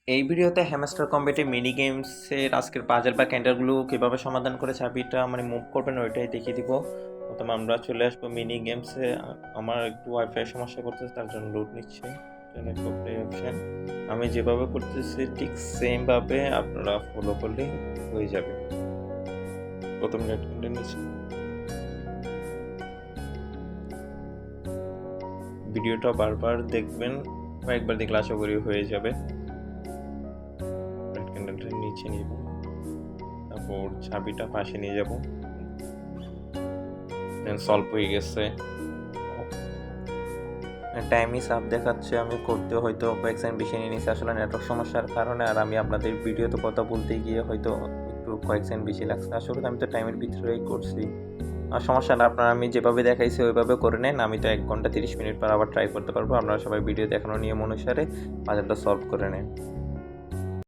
এই ভিডিওতে hamster কম্বেটে mini গেমসের আজকের পাজল বা ক্যান্ডারগুলো কীভাবে সমাধান করে চাবিটা মানে মুভ করবেন ওইটাই দেখিয়ে দিব। প্রথমে আমরা চলে আসবো মিনি গেমসে। আমার একটু ওয়াইফাই সমস্যা করতেছে, তার জন্য লোড নিচ্ছে। প্লে অপশন আমি যেভাবে করতেছি ঠিক সেমভাবে আপনারা ফলো করলেই হয়ে যাবে। প্রথম রেড ক্যান্ডেল নিচ্ছে, ভিডিওটা বারবার দেখবেন, কয়েকবার দেখলে আশা করি হয়ে যাবে। রেড ক্যান্ডেলটা নিচে নিব, তারপর চাবিটা পাশে নিয়ে যাব, দেন সলভ হয়ে গেছে। টাইমই সাপ দেখাচ্ছে, আমি করতে হয়তো কয়েক সেকেন্ড বেশি নিয়ে নিয়েছি আসলে নেটওয়ার্ক সমস্যার কারণে। আর আমি আপনাদের ভিডিওতে কথা বলতে গিয়ে হয়তো একটু কয়েক সেকেন্ড বেশি লাগছে। আসলে আমি তো টাইমের ভিতরেই করছি। আর সমস্যা না, আপনারা আমি যেভাবে দেখাইছি ওইভাবে করে নেন। আমি তো 1 ঘন্টা 30 মিনিট পর আবার ট্রাই করতে পারবো। আপনারা সবাই ভিডিও দেখানোর নিয়ম অনুসারে পাজলটা সলভ করে নেন।